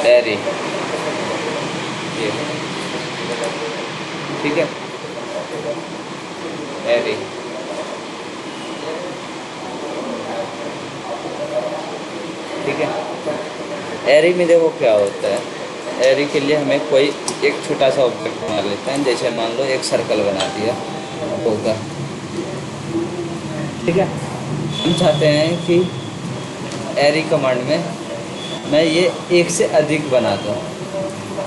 एरी, ये ठीक है, एरी। ठीक है, एरी में देखो क्या होता है, एरी के लिए हमें कोई एक छोटा सा ऑब्जेक्ट बना लेते हैं। जैसे मान लो एक सर्कल बना दिया होगा, ठीक है। हम चाहते हैं कि एरी कमांड में मैं ये एक से अधिक बना दूँ।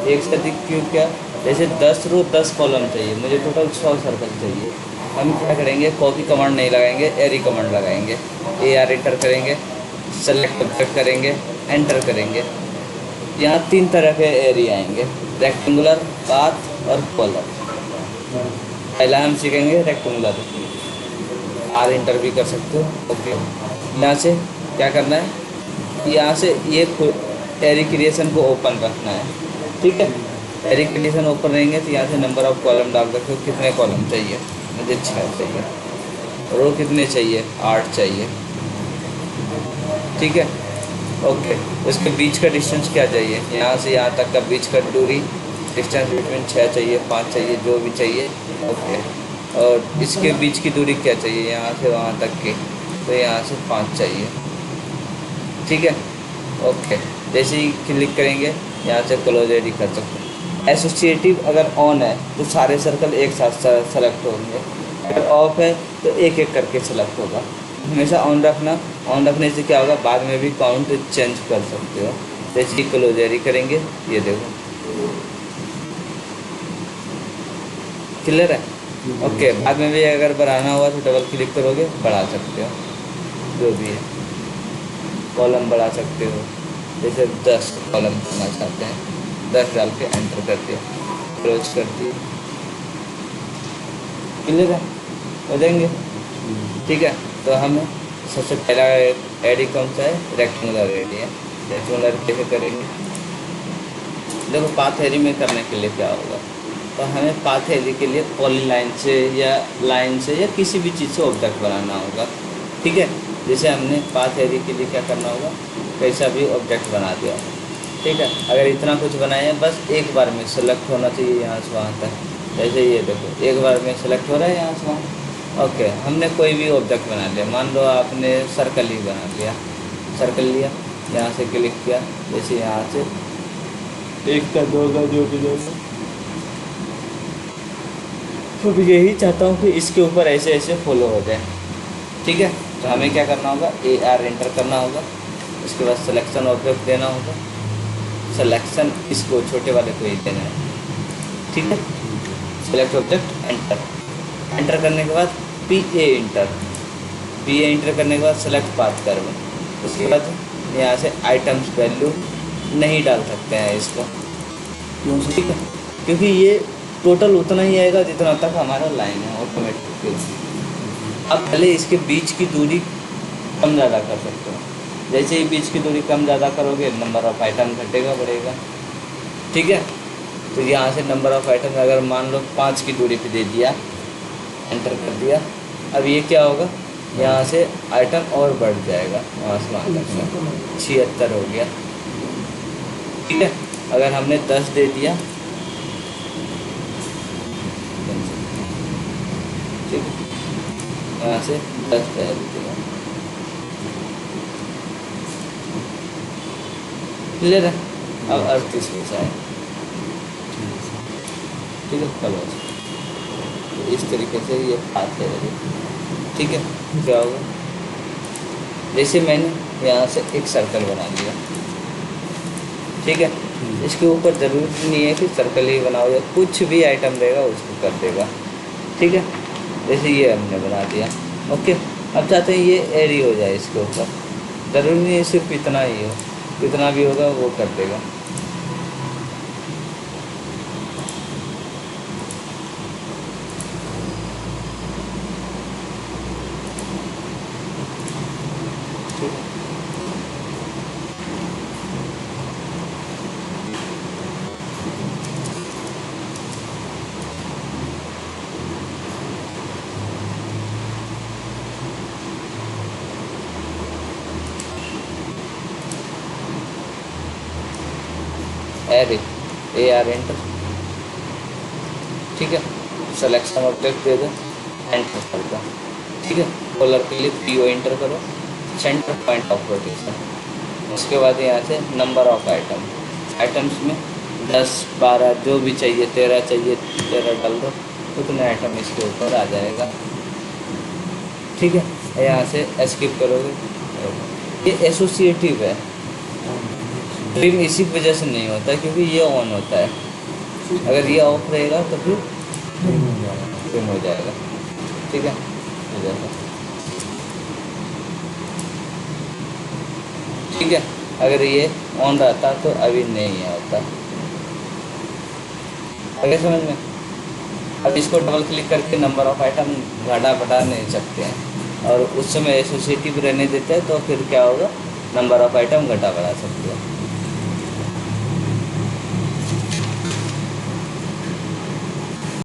एक से अधिक क्यों, क्या, जैसे 10 रो 10 कॉलम चाहिए, मुझे टोटल 100 सर्कल चाहिए। हम क्या करेंगे, कॉपी कमांड नहीं लगाएंगे, एरी कमांड लगाएंगे। AR एंटर करेंगे, सेलेक्ट ऑब्जेक्ट करेंगे, एंटर करेंगे। यहाँ 3 तरह के एरी आएंगे, रेक्टेंगुलर, पाथ और कॉलम। पहला हम सीखेंगे रेक्टेंगुलर, R एंटर भी कर सकते हो। ओके, यहाँ से क्या करना है, यहाँ से ये एरी क्रिएशन को ओपन रखना है। ठीक है, एरी क्रिएशन ओपन रहेंगे तो यहाँ से नंबर ऑफ कॉलम डाल सकते हो, कितने कॉलम चाहिए, मुझे 6 चाहिए। रो कितने चाहिए, 8 चाहिए। ठीक है, ओके। उसके बीच का डिस्टेंस क्या चाहिए, यहाँ से यहाँ तक का बीच का दूरी, डिस्टेंस बिटवीन 6 चाहिए, 5 चाहिए, जो भी चाहिए। ओके, और इसके बीच की दूरी क्या चाहिए, यहाँ से वहाँ तक की, तो यहाँ से 5 चाहिए। ठीक है, ओके। जैसे ही क्लिक करेंगे यहाँ से क्लोज एडी कर सकते हैं। एसोसिएटिव अगर ऑन है तो सारे सर्कल एक साथ सेलेक्ट होंगे, अगर ऑफ है तो एक एक करके सेलेक्ट होगा। हमेशा ऑन रखना, ऑन रखने से क्या होगा, बाद में भी काउंट चेंज कर सकते हो। जैसे ही क्लोज एडी करेंगे, ये देखो क्लियर है। ओके, बाद में भी अगर बढ़ाना हुआ तो डबल क्लिक करोगे, बढ़ा सकते हो, जो भी है कॉलम बढ़ा सकते हो। जैसे 10 कॉलम करना चाहते हैं, 10 डाल के एंटर कर दिया, क्लोज कर दिए, क्लियर है, हो जाएंगे। ठीक है, तो हमें सबसे पहला एडी कौन सा है, रेक्टेंगुलर एडी है। रेक्टेंगुलर कैसे करेंगे, देखो पाथ एरी में करने के लिए क्या होगा, तो हमें पाथ एरी के लिए पॉलीलाइन से या लाइन से या किसी भी चीज़ से ऑब्जेक्ट बनाना होगा। ठीक है, जैसे हमने पाथ एरी के लिए क्या करना होगा, कैसा भी ऑब्जेक्ट बना दिया। ठीक है, अगर इतना कुछ बनाए हैं, बस एक बार में सेलेक्ट होना चाहिए यहाँ से वहाँ तक। जैसे ये देखो, एक बार में सेलेक्ट हो रहा है यहाँ से वहाँ। ओके, हमने कोई भी ऑब्जेक्ट बना लिया, मान लो आपने सर्कल ही बना लिया, सर्कल लिया, यहाँ से क्लिक किया, जैसे यहाँ से 1 का 2 का जो भी लोग, तो यही चाहता हूँ कि इसके ऊपर ऐसे ऐसे फॉलो हो जाए। ठीक है, तो हमें क्या करना होगा, AR एंटर करना होगा, उसके बाद सिलेक्शन ऑब्जेक्ट देना होगा, सिलेक्शन इसको छोटे वाले को ही देना है। ठीक है, सिलेक्ट ऑब्जेक्ट, एंटर, एंटर करने के बाद PA एंटर करने के बाद सेलेक्ट पाथ कर्व। उसके बाद यहाँ से आइटम्स वैल्यू नहीं डाल सकते हैं इसको, क्यों, ठीक है, क्योंकि ये टोटल उतना ही आएगा जितना तक हमारा लाइन है ऑटोमेटिक। अब पहले इसके बीच की दूरी कम ज़्यादा कर सकते हो, जैसे ही बीच की दूरी कम ज़्यादा करोगे, नंबर ऑफ़ आइटम घटेगा, बढ़ेगा। ठीक है, तो यहाँ से नंबर ऑफ़ आइटम अगर मान लो 5 की दूरी पे दे दिया, एंटर कर दिया, अब ये क्या होगा, यहाँ से आइटम और बढ़ जाएगा, वहाँ से वहाँ तक 76 हो गया। ठीक है, अगर हमने 10 दे दिया, ठीक है, यहाँ से 10 दे दिया, क्लियर है। अब 38 हो जाए, ठीक है, कल तो इस तरीके से ये पाथ है। ठीक है, क्या होगा, जैसे मैंने यहाँ से एक सर्कल बना लिया। ठीक है, इसके ऊपर ज़रूरी नहीं है कि सर्कल ही बनाओ, या कुछ भी आइटम देगा उसको कर देगा। ठीक है, जैसे ये हमने बना दिया। ओके, अब चाहते हैं ये एरी हो जाए इसके ऊपर, ज़रूरी नहीं है सिर्फ इतना ही हो, कितना भी होगा वो कर देगा। Array, A R enter. ठीक है, सिलेक्शन ऑब्जेक्ट दे दो, एंटर कर दो। ठीक है, कॉलर के लिए पी ओ एंटर करो, सेंटर पॉइंट ऑफ रोटेशन। उसके बाद यहाँ से नंबर ऑफ आइटम, आइटम्स में 10 12 जो भी चाहिए, 13 चाहिए 13 डाल दो, उतने आइटम इसके ऊपर आ जाएगा। ठीक है, यहाँ से एस्केप करोगे। ये एसोसिएटिव है, ट्रिम इसी वजह से नहीं होता क्योंकि ये ऑन होता है। अगर ये ऑफ रहेगा तो फिर ट्रिम हो जाएगा। ठीक है, हो जाएगा। ठीक है, अगर ये ऑन रहता तो अभी नहीं होता। अगर समझ में, अब इसको डबल क्लिक करके नंबर ऑफ आइटम घटा बढ़ा नहीं सकते हैं, और उस समय एसोसिएटिव रहने देते हैं तो फिर क्या होगा, नंबर ऑफ आइटम घटा बढ़ा सकते हैं।